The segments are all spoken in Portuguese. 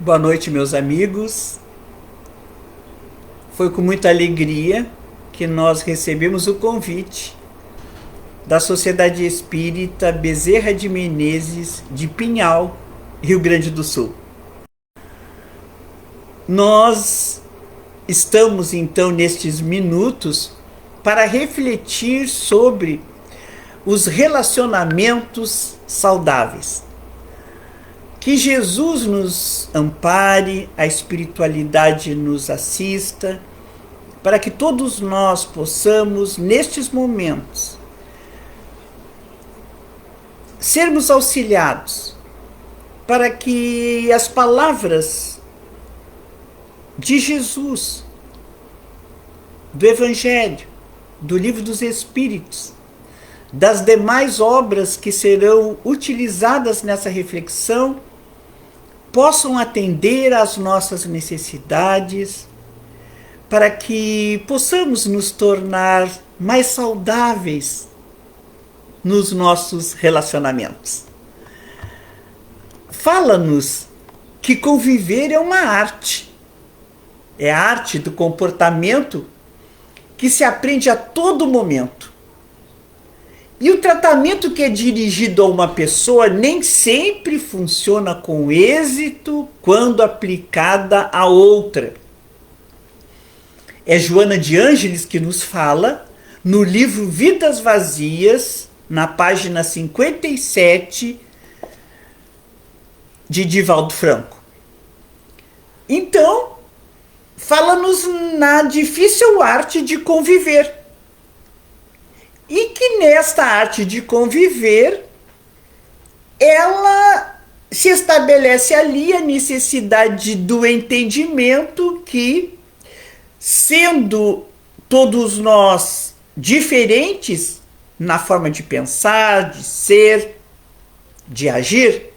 Boa noite, meus amigos. Foi com muita alegria que nós recebemos o convite da Sociedade Espírita Bezerra de Menezes, de Pinhal, Rio Grande do Sul. Nós estamos então nestes minutos para refletir sobre os relacionamentos saudáveis. Que Jesus nos ampare, a espiritualidade nos assista, para que todos nós possamos, nestes momentos, sermos auxiliados, para que as palavras de Jesus, do Evangelho, do Livro dos Espíritos, das demais obras que serão utilizadas nessa reflexão, possam atender às nossas necessidades, para que possamos nos tornar mais saudáveis nos nossos relacionamentos. Fala-nos que conviver é uma arte. É a arte do comportamento que se aprende a todo momento. E o tratamento que é dirigido a uma pessoa nem sempre funciona com êxito quando aplicada a outra. É Joana de Ângeles que nos fala no livro Vidas Vazias, na página 57, de Divaldo Franco. Então, fala-nos na difícil arte de conviver. E que nesta arte de conviver, ela se estabelece ali a necessidade do entendimento que, sendo todos nós diferentes na forma de pensar, de ser, de agir,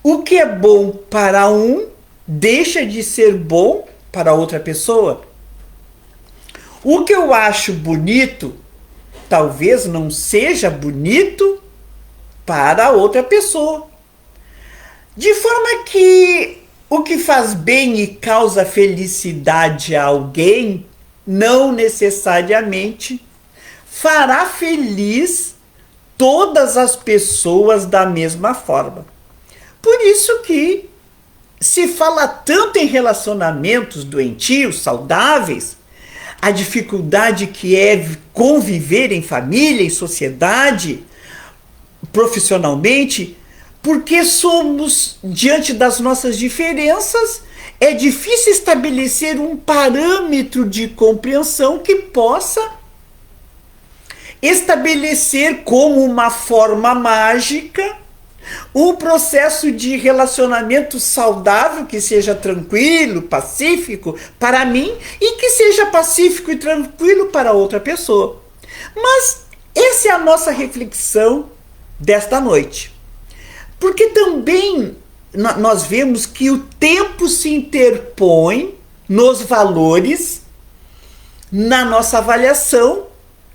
o que é bom para um deixa de ser bom para outra pessoa. O que eu acho bonito talvez não seja bonito para outra pessoa. De forma que o que faz bem e causa felicidade a alguém não necessariamente fará feliz todas as pessoas da mesma forma. Por isso que se fala tanto em relacionamentos doentios, saudáveis, a dificuldade que é conviver em família, em sociedade, profissionalmente, porque somos, diante das nossas diferenças, é difícil estabelecer um parâmetro de compreensão que possa estabelecer como uma forma mágica um processo de relacionamento saudável que seja tranquilo, pacífico para mim e que seja pacífico e tranquilo para outra pessoa. Mas essa é a nossa reflexão desta noite. Porque também nós vemos que o tempo se interpõe nos valores, na nossa avaliação,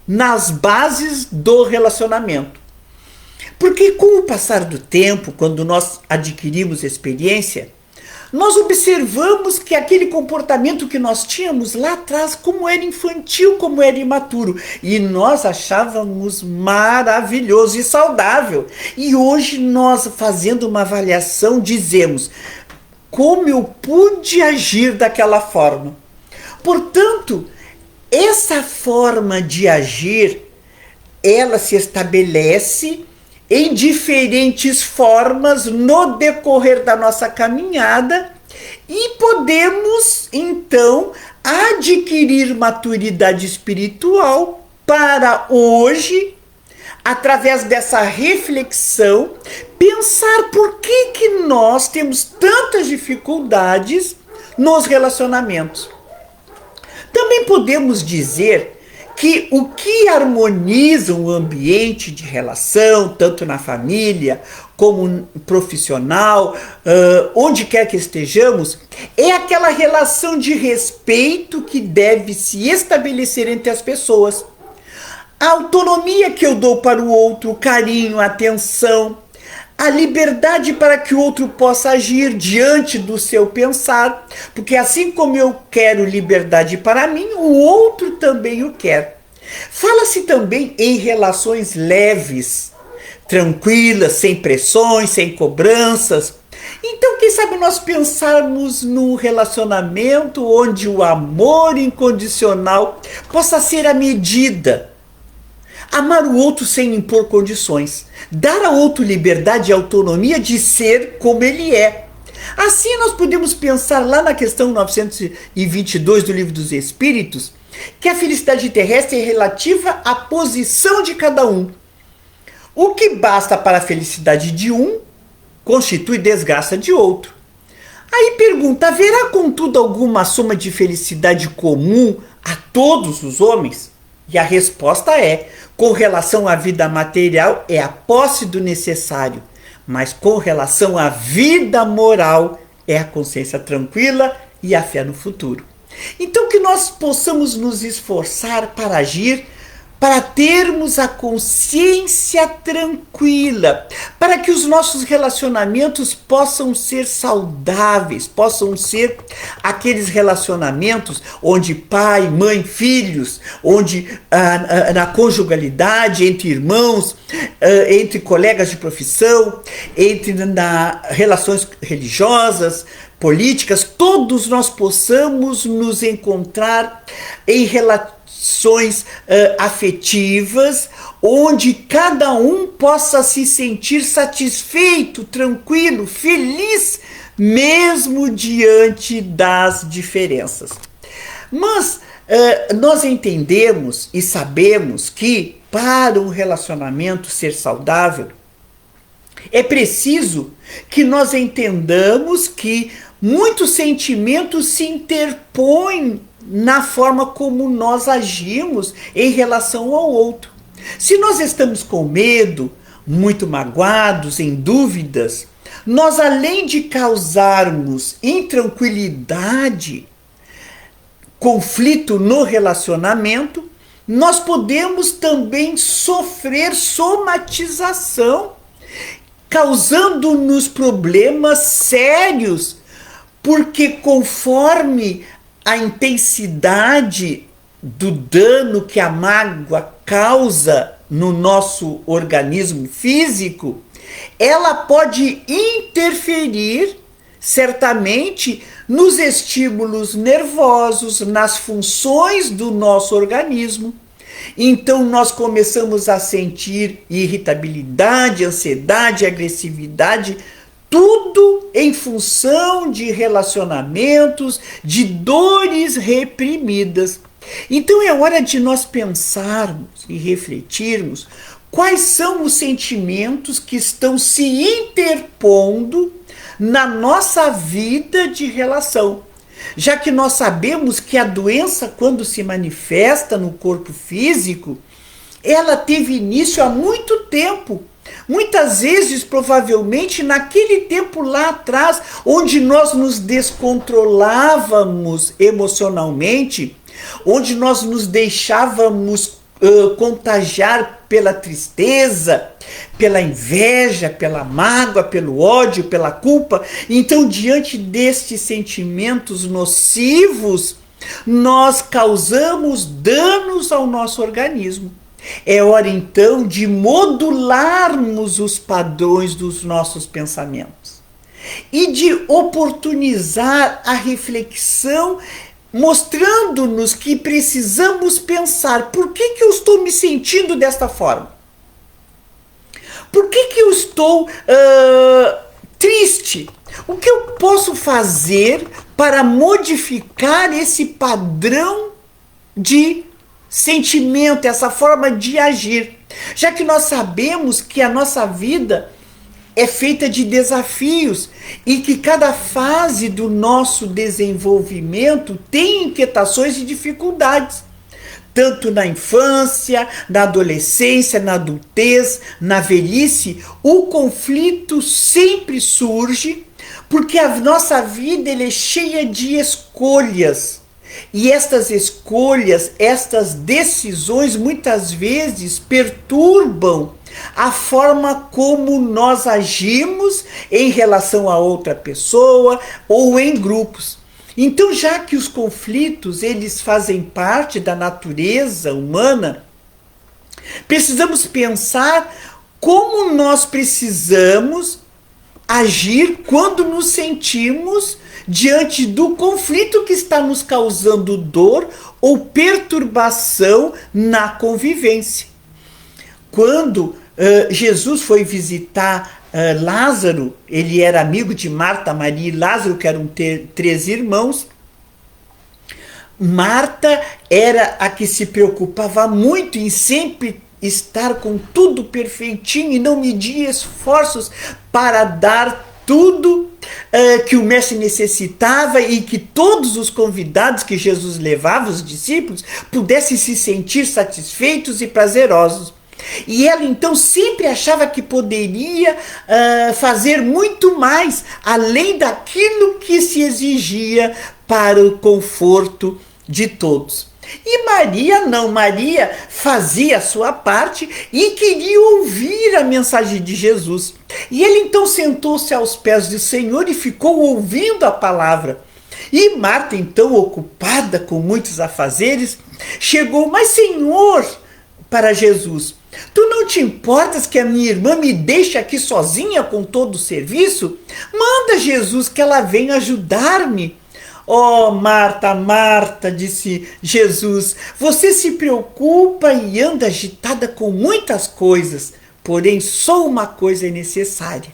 nas bases do relacionamento. Porque com o passar do tempo, quando nós adquirimos experiência, nós observamos que aquele comportamento que nós tínhamos lá atrás, como era infantil, como era imaturo, e nós achávamos maravilhoso e saudável. E hoje nós, fazendo uma avaliação, dizemos: como eu pude agir daquela forma? Portanto, essa forma de agir, ela se estabelece em diferentes formas no decorrer da nossa caminhada e podemos, então, adquirir maturidade espiritual para hoje, através dessa reflexão, pensar por que nós temos tantas dificuldades nos relacionamentos. Também podemos dizer que o que harmoniza um ambiente de relação, tanto na família como profissional, onde quer que estejamos, é aquela relação de respeito que deve se estabelecer entre as pessoas. A autonomia que eu dou para o outro, o carinho, a atenção, A liberdade para que o outro possa agir diante do seu pensar, porque assim como eu quero liberdade para mim, o outro também o quer. Fala-se também em relações leves, tranquilas, sem pressões, sem cobranças. Então, quem sabe nós pensarmos num relacionamento onde o amor incondicional possa ser a medida. Amar o outro sem impor condições. Dar ao outro liberdade e autonomia de ser como ele é. Assim nós podemos pensar lá na questão 922 do Livro dos Espíritos, que a felicidade terrestre é relativa à posição de cada um. O que basta para a felicidade de um, constitui desgraça de outro. Aí pergunta, haverá contudo alguma soma de felicidade comum a todos os homens? E a resposta é, com relação à vida material é a posse do necessário, mas com relação à vida moral é a consciência tranquila e a fé no futuro. Então que nós possamos nos esforçar para agir, para termos a consciência tranquila, para que os nossos relacionamentos possam ser saudáveis, possam ser aqueles relacionamentos onde pai, mãe, filhos, onde na conjugalidade, entre irmãos, entre colegas de profissão, entre relações religiosas, políticas, todos nós possamos nos encontrar em relações afetivas, onde cada um possa se sentir satisfeito, tranquilo, feliz, mesmo diante das diferenças. Mas nós entendemos e sabemos que para um relacionamento ser saudável, é preciso que nós entendamos que muitos sentimentos se interpõem na forma como nós agimos em relação ao outro. Se nós estamos com medo, muito magoados, em dúvidas, nós, além de causarmos intranquilidade, conflito no relacionamento, nós podemos também sofrer somatização, causando-nos problemas sérios, porque conforme a intensidade do dano que a mágoa causa no nosso organismo físico, ela pode interferir certamente nos estímulos nervosos, nas funções do nosso organismo. Então nós começamos a sentir irritabilidade, ansiedade, agressividade, tudo em função de relacionamentos, de dores reprimidas. Então é hora de nós pensarmos e refletirmos quais são os sentimentos que estão se interpondo na nossa vida de relação. Já que nós sabemos que a doença, quando se manifesta no corpo físico, ela teve início há muito tempo. Muitas vezes, provavelmente, naquele tempo lá atrás, onde nós nos descontrolávamos emocionalmente, onde nós nos deixávamos contagiar pela tristeza, pela inveja, pela mágoa, pelo ódio, pela culpa. Então, diante destes sentimentos nocivos, nós causamos danos ao nosso organismo. É hora então de modularmos os padrões dos nossos pensamentos e de oportunizar a reflexão, mostrando-nos que precisamos pensar: por que eu estou me sentindo desta forma? Por que eu estou triste? O que eu posso fazer para modificar esse padrão de sentimento, essa forma de agir? Já que nós sabemos que a nossa vida é feita de desafios e que cada fase do nosso desenvolvimento tem inquietações e dificuldades, tanto na infância, na adolescência, na adultez, na velhice, o conflito sempre surge, porque a nossa vida é cheia de escolhas. E estas escolhas, estas decisões, muitas vezes perturbam a forma como nós agimos em relação a outra pessoa ou em grupos. Então, já que os conflitos eles fazem parte da natureza humana, precisamos pensar como nós precisamos agir quando nos sentimos diante do conflito que está nos causando dor ou perturbação na convivência. Quando Jesus foi visitar Lázaro, ele era amigo de Marta, Maria e Lázaro, que eram três irmãos. Marta era a que se preocupava muito em sempre estar com tudo perfeitinho e não medir esforços para dar tudo que o mestre necessitava e que todos os convidados que Jesus levava, os discípulos, pudessem se sentir satisfeitos e prazerosos. E ela então sempre achava que poderia fazer muito mais, além daquilo que se exigia para o conforto de todos. E Maria não, Maria fazia a sua parte e queria ouvir a mensagem de Jesus. E ele então sentou-se aos pés do Senhor e ficou ouvindo a palavra. E Marta, então, ocupada com muitos afazeres, chegou, mas Senhor, para Jesus, tu não te importas que a minha irmã me deixe aqui sozinha com todo o serviço? Manda, Jesus, que ela venha ajudar-me. Oh, Marta, Marta, disse Jesus, você se preocupa e anda agitada com muitas coisas, porém só uma coisa é necessária.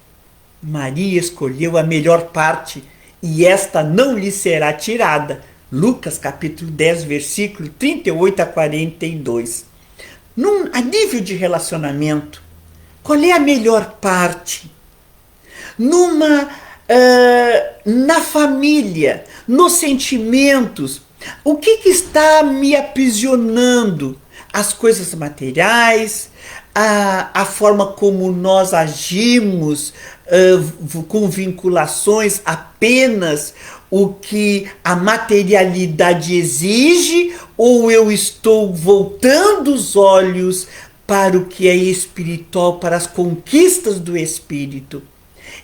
Maria escolheu a melhor parte e esta não lhe será tirada. Lucas capítulo 10, versículo 38 a 42. A nível de relacionamento, qual é a melhor parte? Na família, nos sentimentos, o que está me aprisionando? As coisas materiais, a forma como nós agimos com vinculações apenas o que a materialidade exige, ou eu estou voltando os olhos para o que é espiritual, para as conquistas do espírito?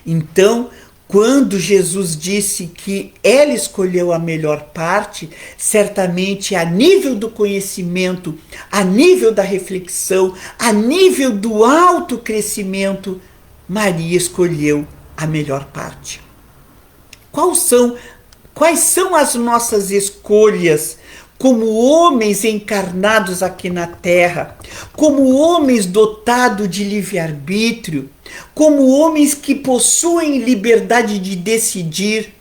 Então, quando Jesus disse que ela escolheu a melhor parte, certamente a nível do conhecimento, a nível da reflexão, a nível do autocrescimento, Maria escolheu a melhor parte. Quais são as nossas escolhas como homens encarnados aqui na Terra, como homens dotados de livre-arbítrio, como homens que possuem liberdade de decidir?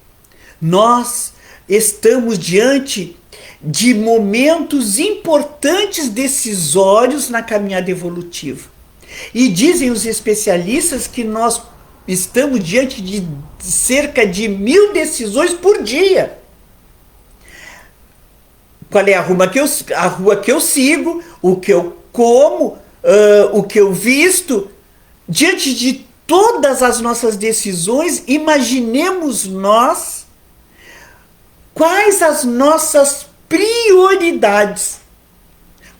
Nós estamos diante de momentos importantes, decisórios na caminhada evolutiva. E dizem os especialistas que nós estamos diante de cerca de 1000 decisões por dia. Qual é a rua que eu sigo, o que eu como, o que eu visto? Diante de todas as nossas decisões, imaginemos nós quais as nossas prioridades.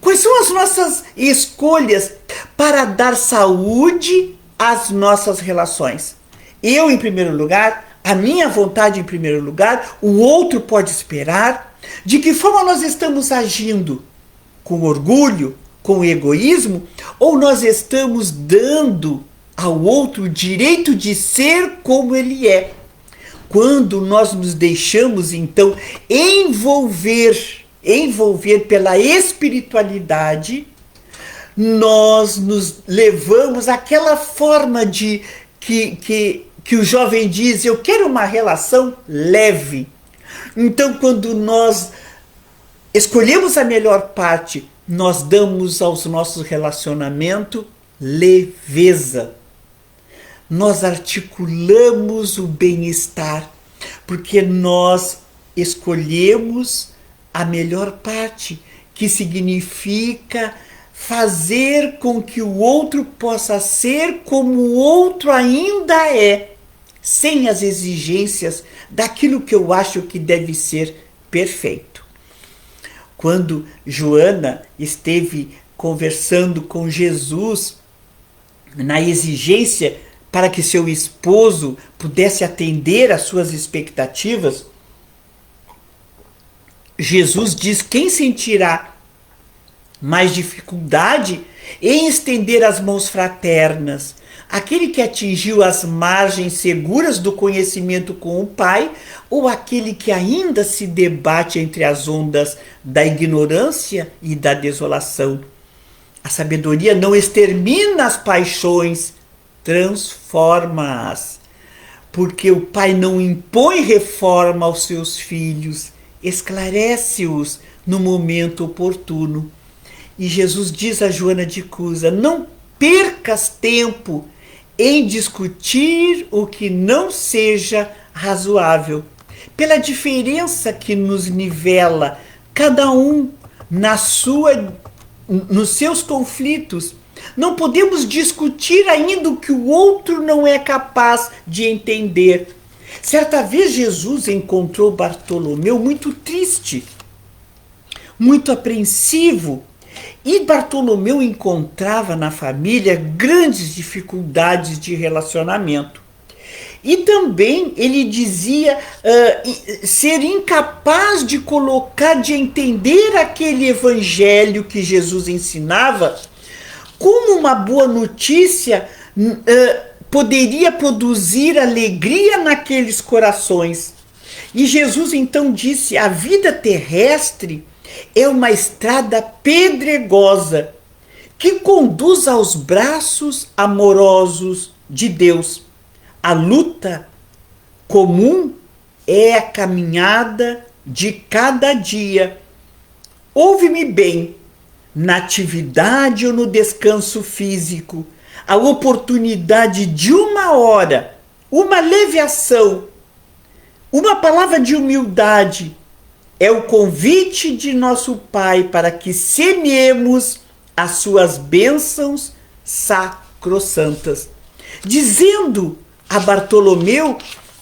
Quais são as nossas escolhas para dar saúde às nossas relações? Eu, em primeiro lugar, a minha vontade em primeiro lugar, o outro pode esperar. De que forma nós estamos agindo? Com orgulho, com egoísmo? Ou nós estamos dando ao outro o direito de ser como ele é? Quando nós nos deixamos, então, envolver pela espiritualidade, nós nos levamos àquela forma de que o jovem diz, eu quero uma relação leve. Então, quando nós escolhemos a melhor parte, nós damos aos nossos relacionamentos leveza. Nós articulamos o bem-estar, porque nós escolhemos a melhor parte, que significa fazer com que o outro possa ser como o outro ainda é, sem as exigências daquilo que eu acho que deve ser perfeito. Quando Joana esteve conversando com Jesus na exigência para que seu esposo pudesse atender às suas expectativas, Jesus diz: quem sentirá mais dificuldade em estender as mãos fraternas? Aquele que atingiu as margens seguras do conhecimento com o Pai, ou aquele que ainda se debate entre as ondas da ignorância e da desolação? A sabedoria não extermina as paixões, transforma-as. Porque o Pai não impõe reforma aos seus filhos, esclarece-os no momento oportuno. E Jesus diz a Joana de Cusa: não percas tempo em discutir o que não seja razoável, pela diferença que nos nivela, cada um nos seus conflitos. Não podemos discutir ainda o que o outro não é capaz de entender. Certa vez Jesus encontrou Bartolomeu muito triste, muito apreensivo, e Bartolomeu encontrava na família grandes dificuldades de relacionamento. E também ele dizia ser incapaz de entender aquele evangelho que Jesus ensinava, como uma boa notícia poderia produzir alegria naqueles corações. E Jesus então disse: a vida terrestre é uma estrada pedregosa que conduz aos braços amorosos de Deus. A luta comum é a caminhada de cada dia. Ouve-me bem, na atividade ou no descanso físico, a oportunidade de uma hora, uma leve ação, uma palavra de humildade, é o convite de nosso Pai para que semeemos as suas bênçãos sacrossantas, dizendo a Bartolomeu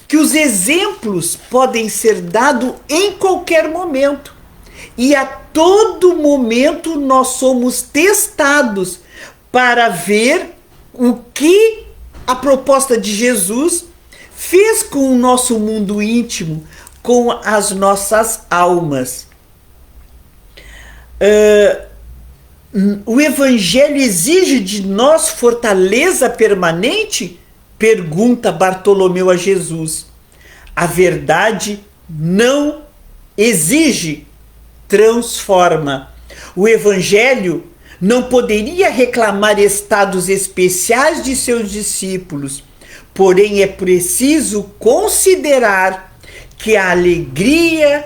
que os exemplos podem ser dados em qualquer momento, e a todo momento nós somos testados para ver o que a proposta de Jesus fez com o nosso mundo íntimo, com as nossas almas. O Evangelho exige de nós fortaleza permanente? Pergunta Bartolomeu a Jesus. A verdade não exige, transforma. O Evangelho não poderia reclamar estados especiais de seus discípulos, porém é preciso considerar que a alegria,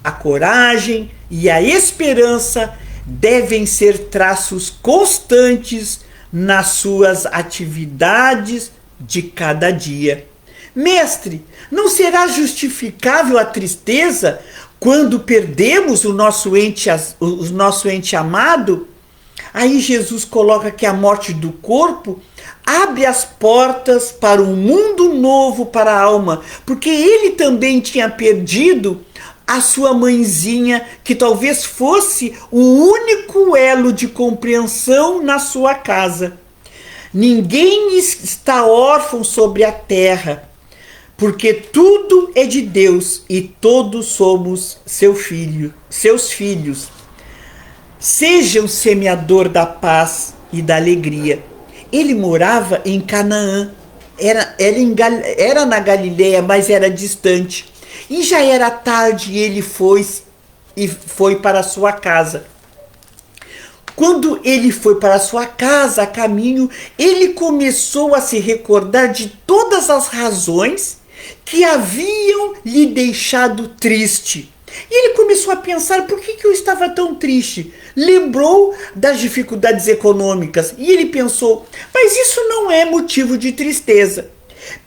a coragem e a esperança devem ser traços constantes nas suas atividades de cada dia. Mestre, não será justificável a tristeza quando perdemos o nosso ente amado? Aí Jesus coloca que a morte do corpo abre as portas para um mundo novo para a alma, porque ele também tinha perdido a sua mãezinha, que talvez fosse o único elo de compreensão na sua casa. Ninguém está órfão sobre a terra, porque tudo é de Deus e todos somos seus filhos. Seja o semeador da paz e da alegria. Ele morava em Canaã, era na Galileia, mas era distante. E já era tarde e ele foi para a sua casa. Quando ele foi para a sua casa, a caminho, ele começou a se recordar de todas as razões que haviam lhe deixado triste. E ele começou a pensar: por que eu estava tão triste? Lembrou das dificuldades econômicas e ele pensou: mas isso não é motivo de tristeza.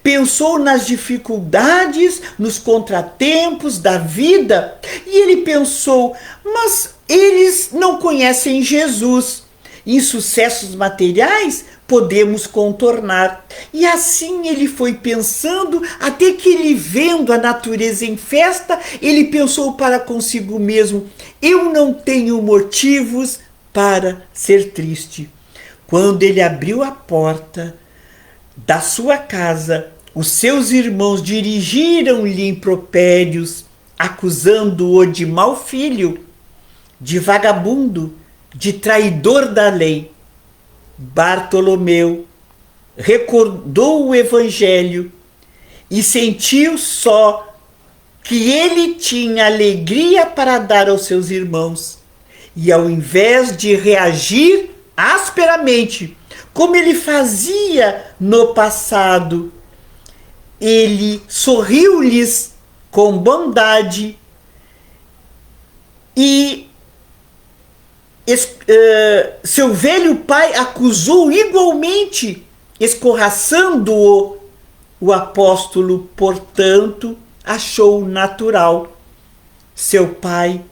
Pensou nas dificuldades, nos contratempos da vida e ele pensou: mas eles não conhecem Jesus. Insucessos materiais podemos contornar. E assim ele foi pensando, até que ele, vendo a natureza em festa, ele pensou para consigo mesmo: eu não tenho motivos para ser triste. Quando ele abriu a porta da sua casa, os seus irmãos dirigiram-lhe impropérios, acusando-o de mau filho, de vagabundo, de traidor da lei. Bartolomeu recordou o evangelho e sentiu só que ele tinha alegria para dar aos seus irmãos. E ao invés de reagir asperamente, como ele fazia no passado, ele sorriu-lhes com bondade e seu velho pai acusou igualmente, escorraçando-o. O apóstolo, portanto, achou natural. Seu pai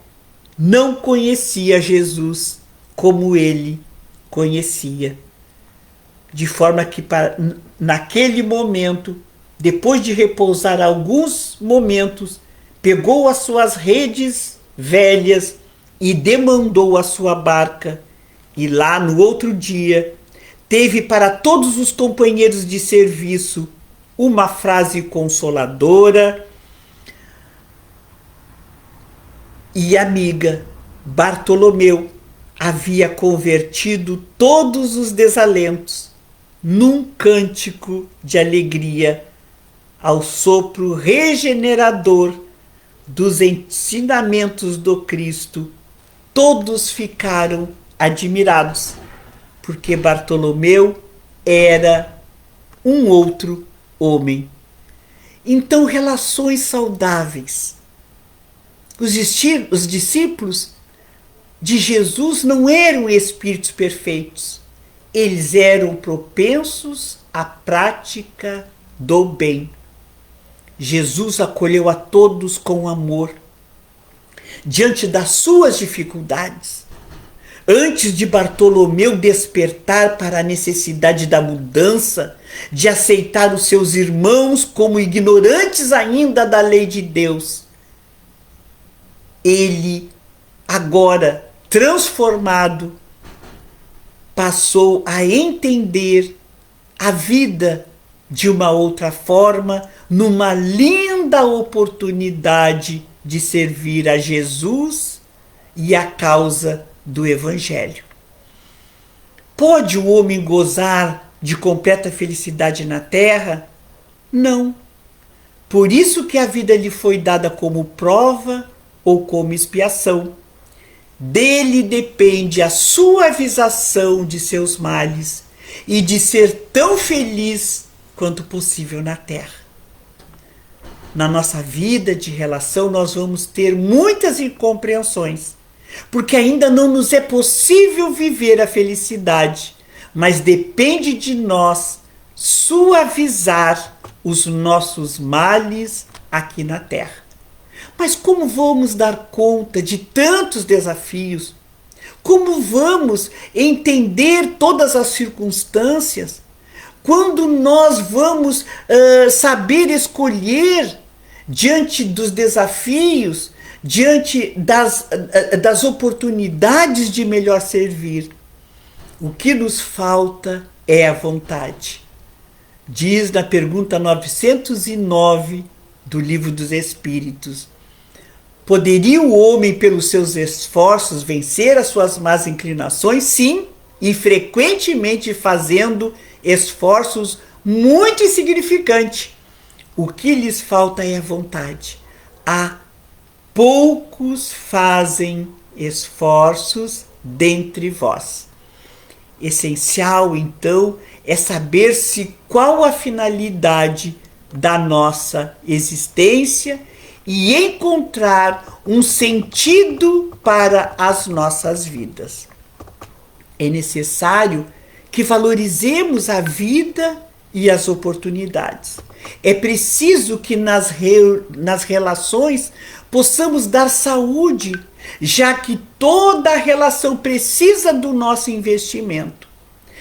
não conhecia Jesus como ele conhecia. De forma que, naquele momento, depois de repousar alguns momentos, pegou as suas redes velhas e demandou a sua barca. E lá no outro dia, teve para todos os companheiros de serviço uma frase consoladora e amiga. Bartolomeu havia convertido todos os desalentos num cântico de alegria ao sopro regenerador dos ensinamentos do Cristo. Todos ficaram admirados, porque Bartolomeu era um outro homem. Então, relações saudáveis. Os discípulos de Jesus não eram espíritos perfeitos. Eles eram propensos à prática do bem. Jesus acolheu a todos com amor. Diante das suas dificuldades, antes de Bartolomeu despertar para a necessidade da mudança, de aceitar os seus irmãos como ignorantes ainda da lei de Deus, ele, agora transformado, passou a entender a vida de uma outra forma, numa linda oportunidade de servir a Jesus e a causa do Evangelho. Pode o homem gozar de completa felicidade na terra? Não. Por isso que a vida lhe foi dada como prova ou como expiação. Dele depende a suavização de seus males e de ser tão feliz quanto possível na terra. Na nossa vida de relação, nós vamos ter muitas incompreensões, porque ainda não nos é possível viver a felicidade, mas depende de nós suavizar os nossos males aqui na terra. Mas como vamos dar conta de tantos desafios? Como vamos entender todas as circunstâncias? Quando nós vamos saber escolher diante dos desafios, diante das oportunidades de melhor servir? O que nos falta é a vontade. Diz na pergunta 909 do Livro dos Espíritos: poderia o homem, pelos seus esforços, vencer as suas más inclinações? Sim, e frequentemente fazendo esforços muito insignificantes. O que lhes falta é a vontade. Poucos fazem esforços dentre vós. Essencial, então, é saber-se qual a finalidade da nossa existência e encontrar um sentido para as nossas vidas. É necessário que valorizemos a vida e as oportunidades. É preciso que nas relações possamos dar saúde, já que toda relação precisa do nosso investimento.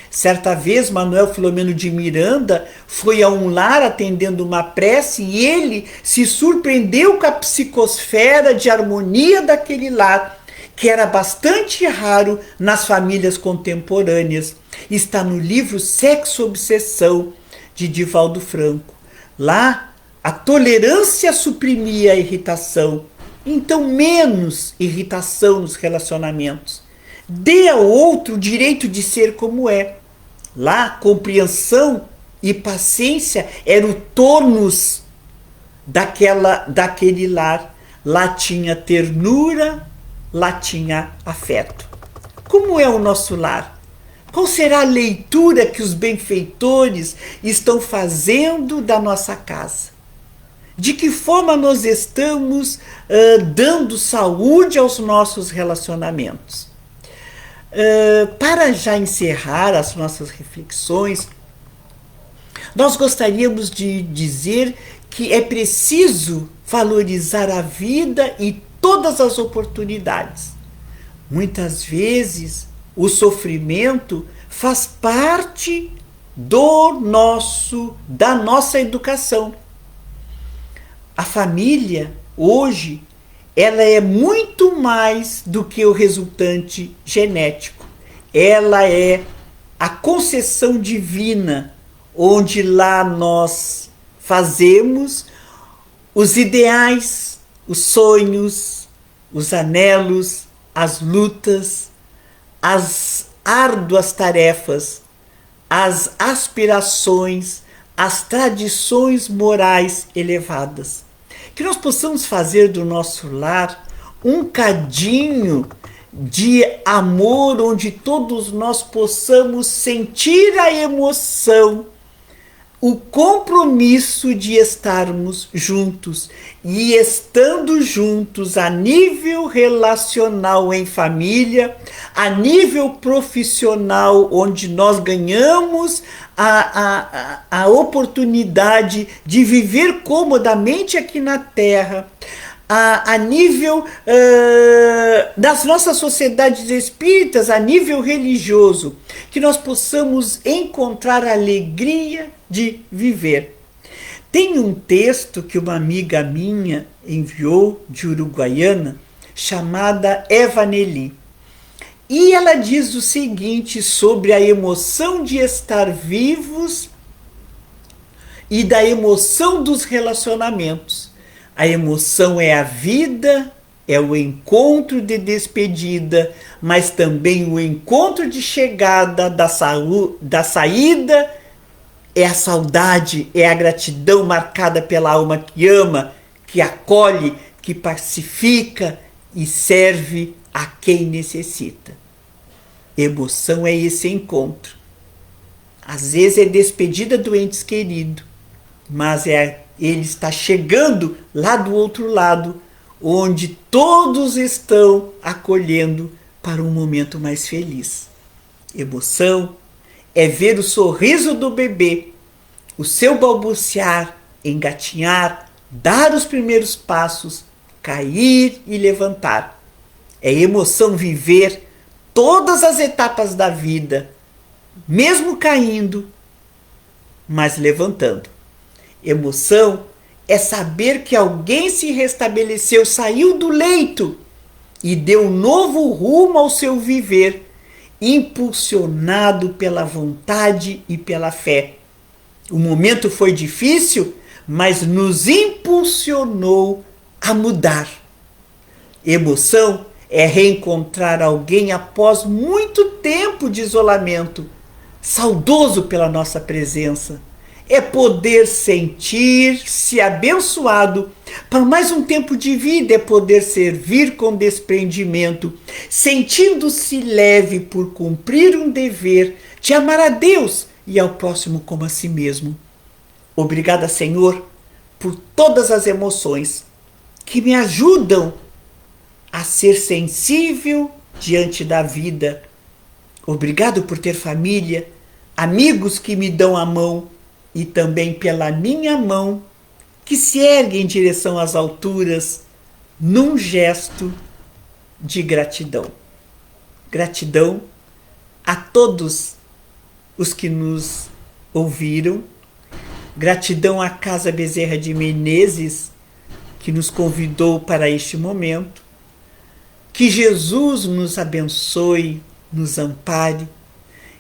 Certa vez, Manuel Filomeno de Miranda foi a um lar atendendo uma prece e ele se surpreendeu com a psicosfera de harmonia daquele lar, que era bastante raro nas famílias contemporâneas. Está no livro Sexo Obsessão, de Divaldo Franco. Lá, a tolerância suprimia a irritação. Então, menos irritação nos relacionamentos. Dê ao outro o direito de ser como é. Lá, compreensão e paciência era o tônus daquele lar. Lá tinha ternura, lá tinha afeto. Como é o nosso lar? Qual será a leitura que os benfeitores estão fazendo da nossa casa? De que forma nós estamos dando saúde aos nossos relacionamentos? Para já encerrar as nossas reflexões, nós gostaríamos de dizer que é preciso valorizar a vida e todas as oportunidades. Muitas vezes o sofrimento faz parte da nossa educação. A família hoje ela é muito mais do que o resultante genético. Ela é a concessão divina, onde lá nós fazemos os ideais, os sonhos, os anelos, as lutas, as árduas tarefas, as aspirações, as tradições morais elevadas. Que nós possamos fazer do nosso lar um cadinho de amor, onde todos nós possamos sentir a emoção, o compromisso de estarmos juntos. E estando juntos a nível relacional em família, a nível profissional, onde nós ganhamos a oportunidade de viver comodamente aqui na Terra, a nível das nossas sociedades espíritas, a nível religioso, que nós possamos encontrar a alegria de viver. Tem um texto que uma amiga minha enviou de Uruguaiana, chamada Eva Nelly. E ela diz o seguinte sobre a emoção de estar vivos e da emoção dos relacionamentos. A emoção é a vida, é o encontro de despedida, mas também o encontro de chegada, da saída, é a saudade, é a gratidão marcada pela alma que ama, que acolhe, que pacifica e serve a quem necessita. Emoção é esse encontro. Às vezes é despedida do ente querido, mas ele está chegando lá do outro lado, onde todos estão acolhendo para um momento mais feliz. Emoção é ver o sorriso do bebê, o seu balbuciar, engatinhar, dar os primeiros passos, cair e levantar. É emoção viver todas as etapas da vida, mesmo caindo, mas levantando. Emoção é saber que alguém se restabeleceu, saiu do leito e deu um novo rumo ao seu viver, impulsionado pela vontade e pela fé. O momento foi difícil, mas nos impulsionou a mudar. Emoção é reencontrar alguém após muito tempo de isolamento, saudoso pela nossa presença. É poder sentir-se abençoado para mais um tempo de vida, é poder servir com desprendimento, sentindo-se leve por cumprir um dever de amar a Deus e ao próximo como a si mesmo. Obrigada, Senhor, por todas as emoções que me ajudam a ser sensível diante da vida. Obrigado por ter família, amigos que me dão a mão e também pela minha mão que se ergue em direção às alturas num gesto de gratidão. Gratidão a todos os que nos ouviram. Gratidão à Casa Bezerra de Menezes, que nos convidou para este momento. Que Jesus nos abençoe, nos ampare,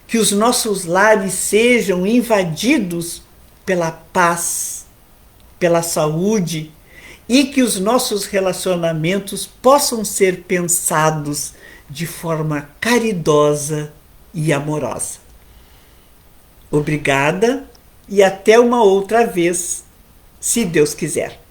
que os nossos lares sejam invadidos pela paz, pela saúde e que os nossos relacionamentos possam ser pensados de forma caridosa e amorosa. Obrigada e até uma outra vez, se Deus quiser.